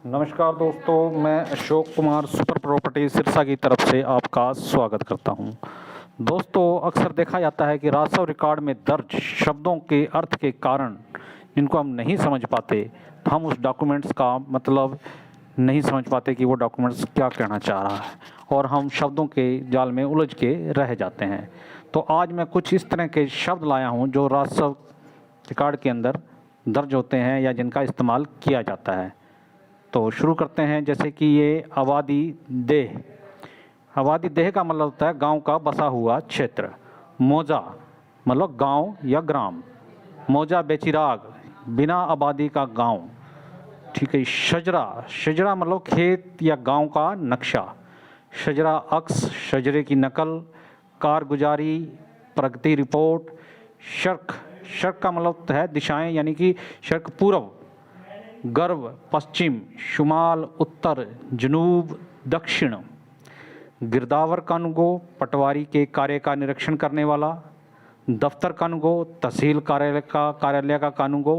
नमस्कार दोस्तों, मैं अशोक कुमार सुपर प्रॉपर्टी सिरसा की तरफ से आपका स्वागत करता हूं। दोस्तों, अक्सर देखा जाता है कि राजस्व रिकॉर्ड में दर्ज शब्दों के अर्थ के कारण जिनको हम नहीं समझ पाते, तो हम उस डॉक्यूमेंट्स का मतलब नहीं समझ पाते कि वो डॉक्यूमेंट्स क्या कहना चाह रहा है और हम शब्दों के जाल में उलझ के रह जाते हैं। तो आज मैं कुछ इस तरह के शब्द लाया हूँ जो राजस्व रिकॉर्ड के अंदर दर्ज होते हैं या जिनका इस्तेमाल किया जाता है। तो शुरू करते हैं। जैसे कि ये आबादी देह। आबादी देह का मतलब होता है गांव का बसा हुआ क्षेत्र। मौजा मतलब गांव या ग्राम। मौजा बेचिराग बिना आबादी का गांव। ठीक है। शजरा, शजरा मतलब खेत या गांव का नक्शा। शजरा अक्स, शजरे की नकल। कारगुजारी, प्रगति रिपोर्ट। शर्क, शर्क का मतलब है दिशाएं, यानी कि शर्क पूर्व, गर्व पश्चिम, शुमाल उत्तर, जनूब दक्षिण। गिरदावर कानूगो पटवारी के कार्य का निरीक्षण करने वाला। दफ्तर कानूगो तहसील कार्यालय का कानूगो।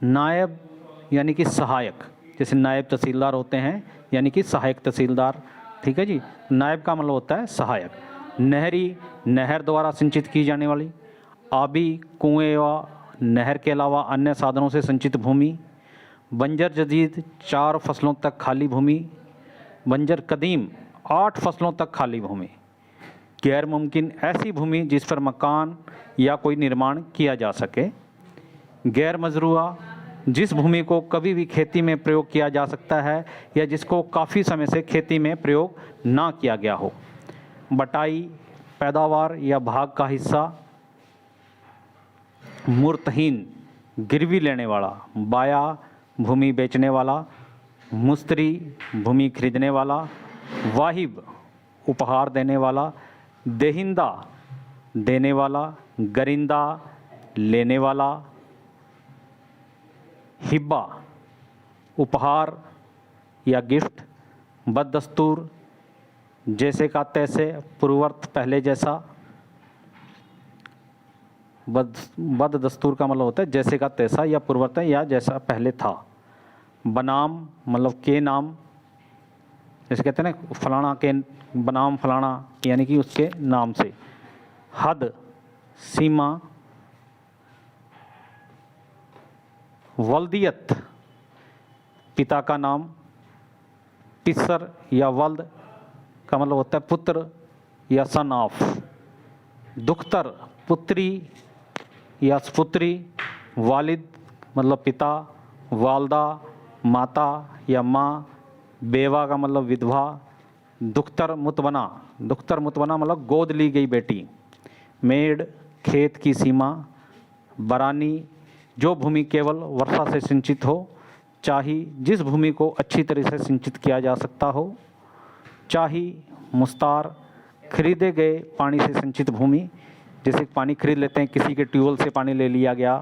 नायब यानी कि सहायक, जैसे नायब तहसीलदार होते हैं यानी कि सहायक तहसीलदार। ठीक है जी। नायब का मतलब होता है सहायक। नहरी, नहर द्वारा सिंचित की जाने वाली। आबी, कुएं व नहर के अलावा अन्य साधनों से सिंचित भूमि। बंजर जदीद, 4 फसलों तक खाली भूमि। बंजर कदीम, 8 फसलों तक खाली भूमि। गैर मुमकिन, ऐसी भूमि जिस पर मकान या कोई निर्माण किया जा सके। गैर मजरूआ, जिस भूमि को कभी भी खेती में प्रयोग किया जा सकता है या जिसको काफ़ी समय से खेती में प्रयोग ना किया गया हो। बटाई, पैदावार या भाग का हिस्सा। मूर्तहीन, गिरवी लेने वाला। बाया, भूमि बेचने वाला। मुस्तरी, भूमि खरीदने वाला। वाहिब, उपहार देने वाला। देहिंदा, देने वाला। गरिंदा, लेने वाला। हिब्बा, उपहार या गिफ्ट। बददस्तूर, जैसे का तैसे, पूर्ववर्त पहले जैसा। बद दस्तूर का मतलब होता है जैसे का तैसा या पूर्ववर्त या जैसा पहले था। बनाम मतलब के नाम, जैसे कहते हैं ना फलाना के बनाम फलाना, यानी कि उसके नाम से। हद, सीमा। वल्दियत, पिता का नाम। पिसर या वल्द का मतलब होता है पुत्र या सन ऑफ। दुख्तर, पुत्री या सुपुत्री। वालिद मतलब पिता। वालदा, माता या माँ। बेवा का मतलब विधवा। दुख्तर मुतबना, दुख्तर मुतबना मतलब गोद ली गई बेटी। मेड़, खेत की सीमा। बरानी, जो भूमि केवल वर्षा से सिंचित हो। चाही, जिस भूमि को अच्छी तरह से सिंचित किया जा सकता हो। चाही, मुस्तार, खरीदे गए पानी से सिंचित भूमि। जैसे पानी खरीद लेते हैं, किसी के ट्यूबवेल से पानी ले लिया गया,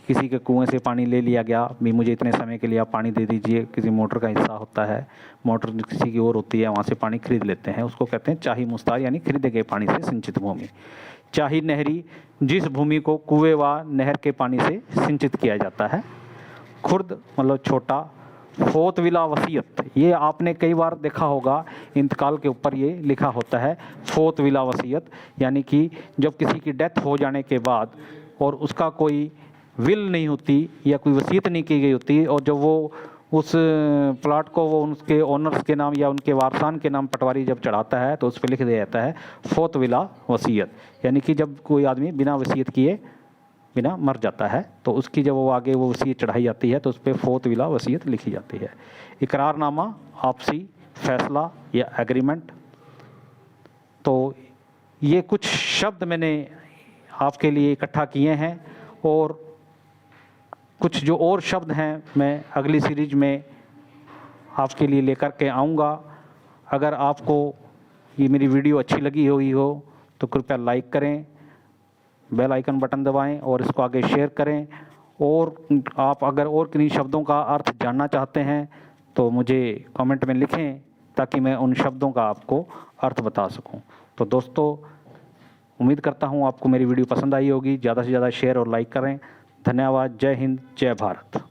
किसी के कुएं से पानी ले लिया गया, भी मुझे इतने समय के लिए आप पानी दे दीजिए। किसी मोटर का हिस्सा होता है, मोटर किसी की और होती है, वहाँ से पानी खरीद लेते हैं, उसको कहते हैं चाही मुस्तार, यानी खरीदे गए पानी से सिंचित भूमि। चाही नहरी, जिस भूमि को कुएं व नहर के पानी से सिंचित किया जाता है। खुर्द मतलब छोटा। फोत विला वसीयत, ये आपने कई बार देखा होगा, इंतकाल के ऊपर ये लिखा होता है फोत विला वसीयत, यानी कि जब किसी की डेथ हो जाने के बाद और उसका कोई विल नहीं होती या कोई वसीयत नहीं की गई होती, और जब वो उस प्लाट को वो उसके ओनर्स के नाम या उनके वारसान के नाम पटवारी जब चढ़ाता है तो उस पर लिख दिया जाता है फोत विला वसीयत, यानी कि जब कोई आदमी बिना वसीयत किए बिना मर जाता है तो उसकी जब वो आगे वो वसीयत चढ़ाई जाती है तो उस पर फोत विला वसीयत लिखी जाती है। इकरारनामा, आपसी फैसला या एग्रीमेंट। तो ये कुछ शब्द मैंने आपके लिए इकट्ठा किए हैं, और कुछ जो और शब्द हैं मैं अगली सीरीज में आपके लिए लेकर के आऊँगा। अगर आपको ये मेरी वीडियो अच्छी लगी हुई हो तो कृपया लाइक करें, बेल आइकन बटन दबाएं और इसको आगे शेयर करें। और आप अगर और किन्हीं शब्दों का अर्थ जानना चाहते हैं तो मुझे कमेंट में लिखें ताकि मैं उन शब्दों का आपको अर्थ बता सकूं। तो दोस्तों, उम्मीद करता हूं आपको मेरी वीडियो पसंद आई होगी। ज़्यादा से ज़्यादा शेयर और लाइक करें। धन्यवाद। जय हिंद, जय भारत।